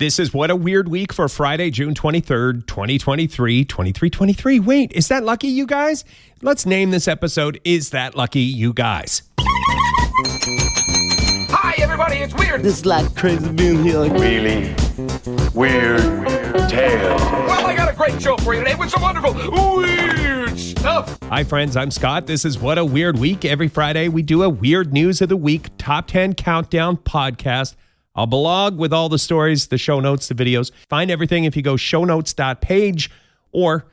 This is What a Weird Week for Friday, June 23rd, 2023. 2323. Wait, is that lucky, you guys? Let's name this episode, Is That Lucky, You Guys? Hi, everybody, it's Weird. This is like crazy being here. Like Really weird tales. Well, I got a great show for you today with some wonderful weird stuff. Hi, friends. I'm Scott. This is What a Weird Week. Every Friday, we do a Weird News of the Week Top 10 Countdown podcast. I'll blog with all the stories, the show notes, the videos. Find everything if you go shots.❻ or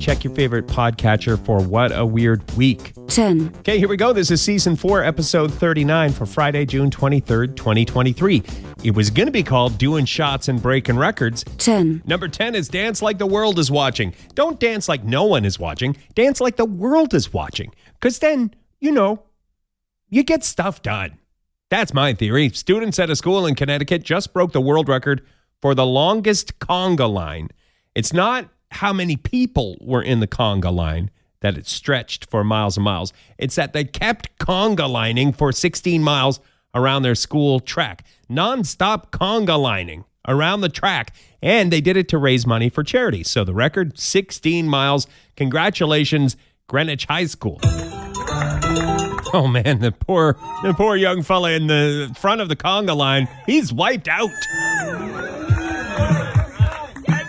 check your favorite podcatcher for What a Weird Week. 10. Okay, here we go. This is Season 4, Episode 39 for Friday, June 23rd, 2023. It was going to be called Doing Shots and Breaking Records. 10. Number 10 is Dance Like the World is Watching. Don't dance like no one is watching. Dance like the world is watching. Because then, you get stuff done. That's my theory. Students at a school in Connecticut just broke the world record for the longest conga line. It's not how many people were in the conga line that it stretched for miles and miles. It's that they kept conga lining for 16 miles around their school track. Non-stop conga lining around the track. And they did it to raise money for charity. So the record, 16 miles. Congratulations, Greenwich High School. Oh, man, the poor young fella in the front of the conga line, he's wiped out.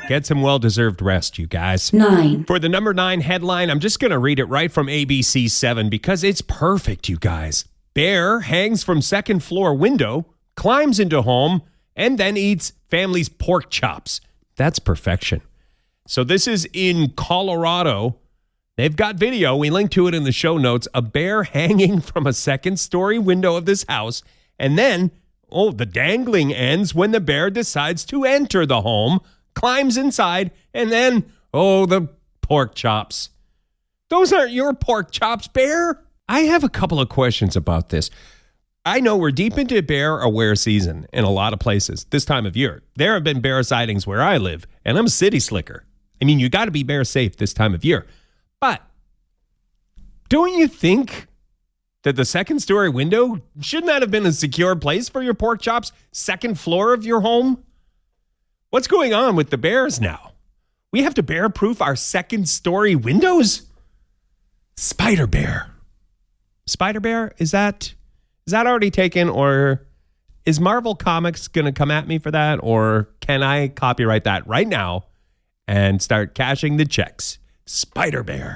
Get some well-deserved rest, you guys. 9. For the number 9 headline, I'm just going to read it right from ABC 7 because it's perfect, you guys. Bear hangs from second floor window, climbs into home, and then eats family's pork chops. That's perfection. So this is in Colorado. They've got video. We link to it in the show notes. A bear hanging from a second-story window of this house. And then, the dangling ends when the bear decides to enter the home, climbs inside, and then, the pork chops. Those aren't your pork chops, bear. I have a couple of questions about this. I know we're deep into bear-aware season in a lot of places this time of year. There have been bear sightings where I live, and I'm a city slicker. I mean, you got to be bear safe this time of year. But don't you think that the second-story window, shouldn't that have been a secure place for your pork chops? Second floor of your home? What's going on with the bears now? We have to bear-proof our second-story windows? Spider bear. Spider bear? Is that already taken, or is Marvel Comics going to come at me for that, or can I copyright that right now and start cashing the checks? Spider bear.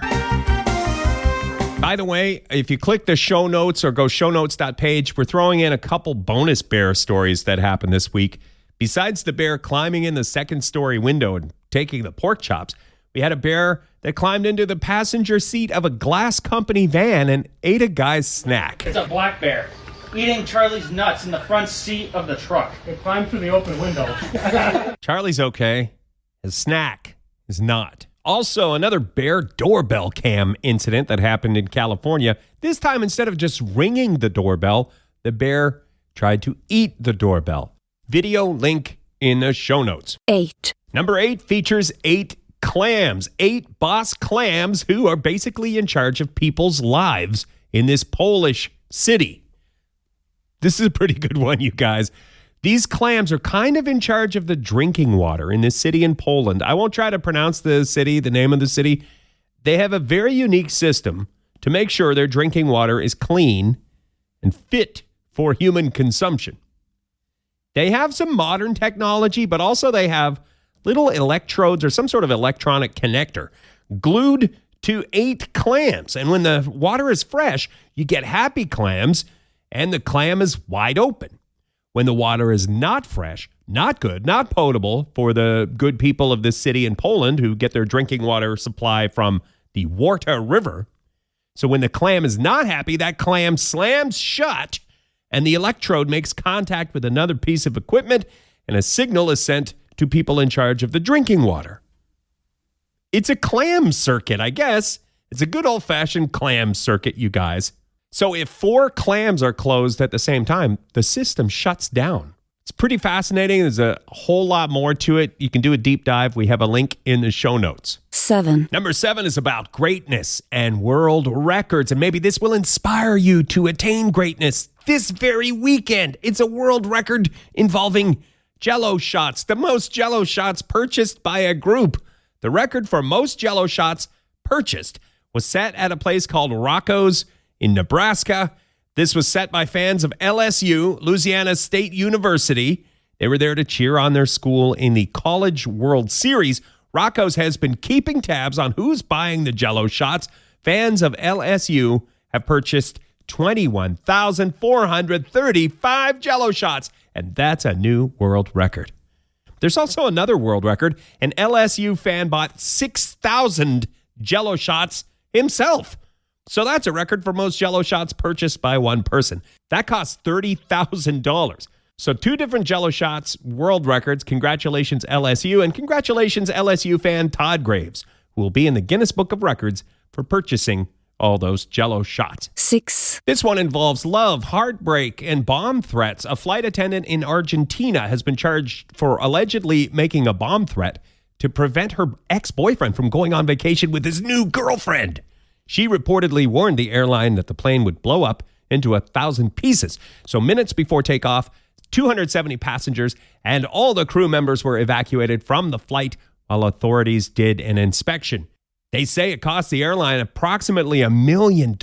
By the way, if you click the show notes or go shows.❻, we're throwing in a couple bonus bear stories that happened this week. Besides the bear climbing in the second-story window and taking the pork chops, we had a bear that climbed into the passenger seat of a glass company van and ate a guy's snack. It's a black bear eating Charlie's nuts in the front seat of the truck. It climbed through the open window. Charlie's okay. His snack is not. Also, another bear doorbell cam incident that happened in California. This time, instead of just ringing the doorbell, the bear tried to eat the doorbell. Video link in the show notes. 8. Number 8 features 8 clams. 8 boss clams who are basically in charge of people's lives in this Polish city. This is a pretty good one, you guys. These clams are kind of in charge of the drinking water in this city in Poland. I won't try to pronounce the city, the name of the city. They have a very unique system to make sure their drinking water is clean and fit for human consumption. They have some modern technology, but also they have little electrodes or some sort of electronic connector glued to 8 clams. And when the water is fresh, you get happy clams, and the clam is wide open. When the water is not fresh, not good, not potable for the good people of this city in Poland who get their drinking water supply from the Warta River. So when the clam is not happy, that clam slams shut and the electrode makes contact with another piece of equipment and a signal is sent to people in charge of the drinking water. It's a clam circuit, I guess. It's a good old-fashioned clam circuit, you guys. So if 4 clams are closed at the same time, the system shuts down. It's pretty fascinating. There's a whole lot more to it. You can do a deep dive. We have a link in the show notes. 7. Number 7 is about greatness and world records. And maybe this will inspire you to attain greatness this very weekend. It's a world record involving Jello shots, the most Jello shots purchased by a group. The record for most Jello shots purchased was set at a place called Rocco's in Nebraska. This was set by fans of LSU, Louisiana State University. They were there to cheer on their school in the College World Series. Rocco's has been keeping tabs on who's buying the Jello shots. Fans of LSU have purchased 21,435 Jello shots, and that's a new world record. There's also another world record. An LSU fan bought 6,000 Jello shots himself. So that's a record for most Jello shots purchased by one person. That costs $30,000. So 2 different Jello shots world records. Congratulations, LSU, and congratulations, LSU fan Todd Graves, who will be in the Guinness Book of Records for purchasing all those Jello shots. 6. This one involves love, heartbreak, and bomb threats. A flight attendant in Argentina has been charged for allegedly making a bomb threat to prevent her ex-boyfriend from going on vacation with his new girlfriend. She reportedly warned the airline that the plane would blow up into 1,000 pieces. So minutes before takeoff, 270 passengers and all the crew members were evacuated from the flight while authorities did an inspection. They say it cost the airline approximately $1 million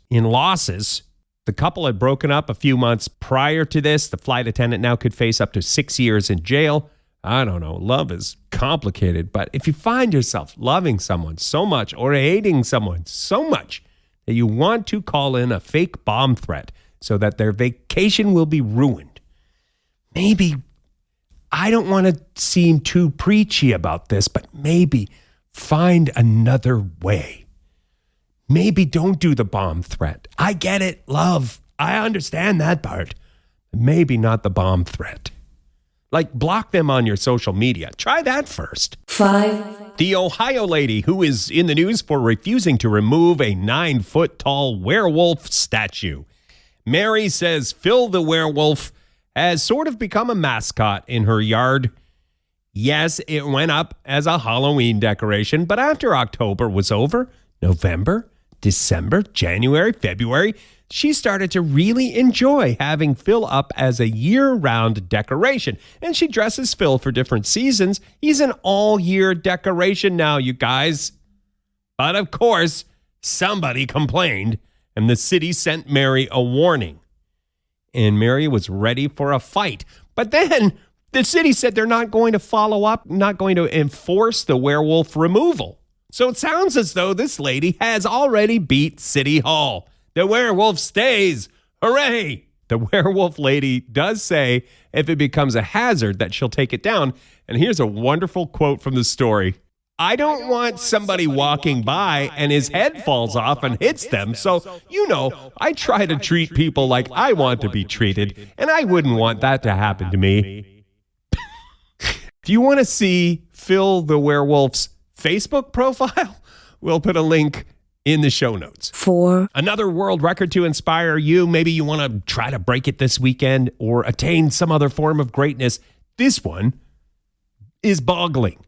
in losses. The couple had broken up a few months prior to this. The flight attendant now could face up to 6 years in jail. I don't know. Love is complicated, but if you find yourself loving someone so much or hating someone so much that you want to call in a fake bomb threat so that their vacation will be ruined, maybe, I don't want to seem too preachy about this, but maybe find another way. Maybe don't do the bomb threat. I get it, love. I understand that part. Maybe not the bomb threat. Like, block them on your social media. Try that first. 5. The Ohio lady who is in the news for refusing to remove a 9-foot-tall werewolf statue. Mary says Phil the werewolf has sort of become a mascot in her yard. Yes, it went up as a Halloween decoration, but after October was over, November, December, January, February, she started to really enjoy having Phil up as a year-round decoration. And she dresses Phil for different seasons. He's an all-year decoration now, you guys. But of course, somebody complained, and the city sent Mary a warning. And Mary was ready for a fight. But then the city said they're not going to follow up, not going to enforce the werewolf removal. So it sounds as though this lady has already beat City Hall. The werewolf stays. Hooray! The werewolf lady does say if it becomes a hazard that she'll take it down. And here's a wonderful quote from the story. I don't want somebody walking by and his head falls off and hits them. So, I try to treat people like I want to be treated, and I wouldn't want that to happen to me. Do you want to see Phil the werewolf's Facebook profile? We'll put a link in the show notes. 4. Another world record to inspire you. Maybe you want to try to break it this weekend or attain some other form of greatness. This one is boggling.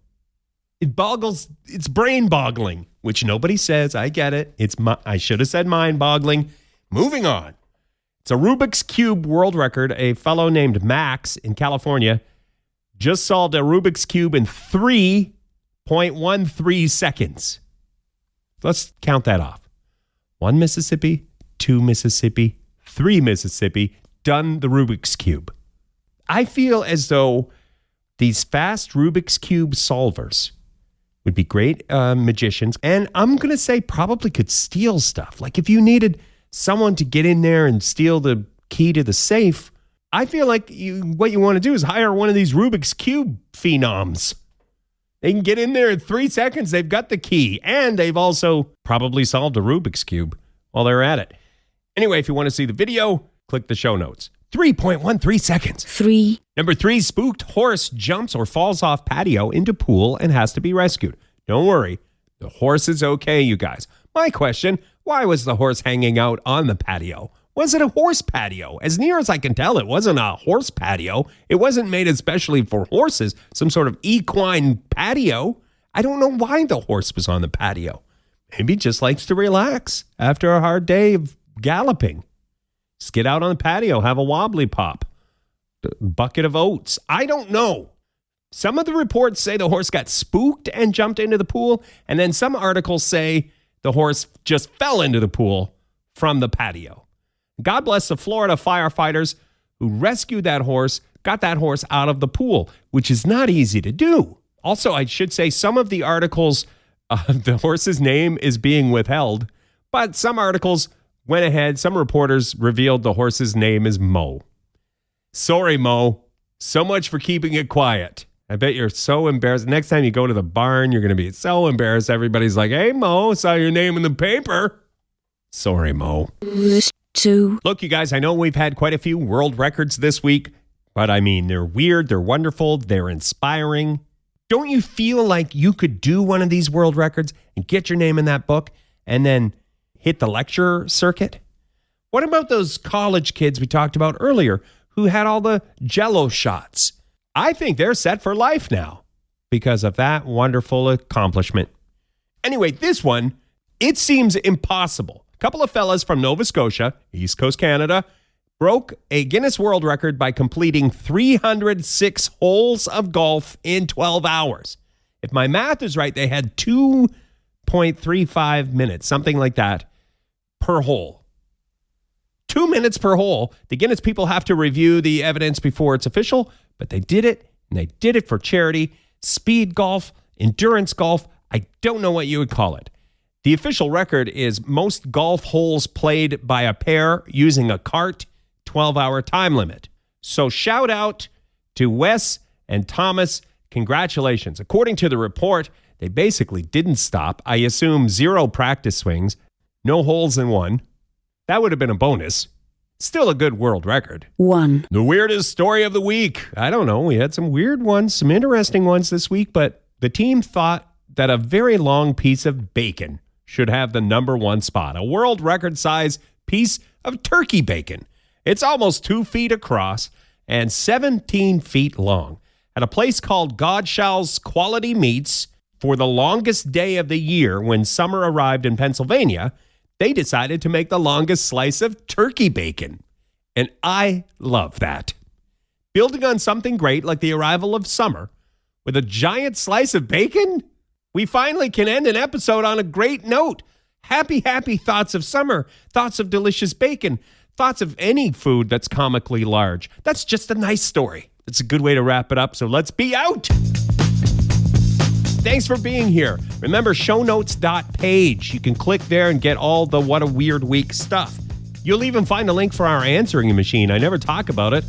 It's brain boggling, which nobody says. I get it. I should have said mind boggling. Moving on. It's a Rubik's Cube world record. A fellow named Max in California just solved a Rubik's Cube in 3.13 seconds. Let's count that off. 1 Mississippi, 2 Mississippi, 3 Mississippi, done the Rubik's Cube. I feel as though these fast Rubik's Cube solvers would be great magicians. And I'm going to say probably could steal stuff. Like if you needed someone to get in there and steal the key to the safe, I feel like what you want to do is hire one of these Rubik's Cube phenoms. They can get in there in 3 seconds. They've got the key. And they've also probably solved a Rubik's Cube while they're at it. Anyway, if you want to see the video, click the show notes. 3.13 seconds. 3. Number 3, spooked horse jumps or falls off patio into pool and has to be rescued. Don't worry. The horse is okay, you guys. My question, why was the horse hanging out on the patio? Was it a horse patio? As near as I can tell, it wasn't a horse patio. It wasn't made especially for horses, some sort of equine patio. I don't know why the horse was on the patio. Maybe just likes to relax after a hard day of galloping. Just get out on the patio, have a wobbly pop. bucket of oats. I don't know. Some of the reports say the horse got spooked and jumped into the pool, and then some articles say the horse just fell into the pool from the patio. God bless the Florida firefighters who rescued that horse, got that horse out of the pool, which is not easy to do. Also, I should say some of the articles, the horse's name is being withheld, but some articles went ahead, some reporters revealed the horse's name is Mo. Sorry, Mo. So much for keeping it quiet. I bet you're so embarrassed. Next time you go to the barn, you're going to be so embarrassed. Everybody's like, hey, Mo, saw your name in the paper. Sorry, Mo. Look, you guys, I know we've had quite a few world records this week, but I mean, they're weird, they're wonderful, they're inspiring. Don't you feel like you could do one of these world records and get your name in that book and then hit the lecture circuit? What about those college kids we talked about earlier who had all the jello shots? I think they're set for life now because of that wonderful accomplishment. Anyway, this one, it seems impossible. A couple of fellas from Nova Scotia, East Coast Canada, broke a Guinness World Record by completing 306 holes of golf in 12 hours. If my math is right, they had 2.35 minutes, something like that, per hole. 2 minutes per hole. The Guinness people have to review the evidence before it's official, but they did it, and they did it for charity. Speed golf, endurance golf, I don't know what you would call it. The official record is most golf holes played by a pair using a cart, 12-hour time limit. So shout out to Wes and Thomas. Congratulations. According to the report, they basically didn't stop. I assume 0 practice swings, no holes in one. That would have been a bonus. Still a good world record. 1. The weirdest story of the week. I don't know. We had some weird ones, some interesting ones this week, but the team thought that a very long piece of bacon should have the number 1 spot. A world record size piece of turkey bacon. It's almost 2 feet across and 17 feet long. At a place called Godshall's Quality Meats, for the longest day of the year when summer arrived in Pennsylvania, they decided to make the longest slice of turkey bacon. And I love that. Building on something great like the arrival of summer with a giant slice of bacon, we finally can end an episode on a great note. Happy thoughts of summer, thoughts of delicious bacon, thoughts of any food that's comically large. That's just a nice story. It's a good way to wrap it up, so let's be out. Thanks for being here. Remember, shownotes.page. You can click there and get all the What a Weird Week stuff. You'll even find a link for our answering machine. I never talk about it.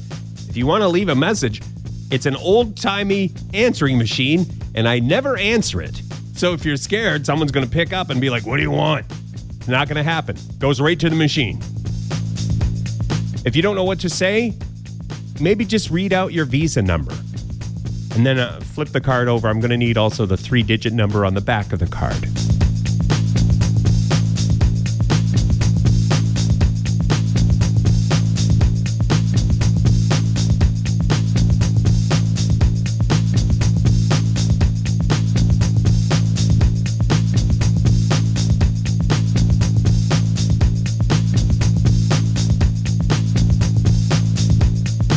If you want to leave a message, it's an old-timey answering machine, and I never answer it. So if you're scared, someone's going to pick up and be like, what do you want? It's not going to happen. Goes right to the machine. If you don't know what to say, maybe just read out your Visa number. And then flip the card over. I'm going to need also the 3-digit number on the back of the card.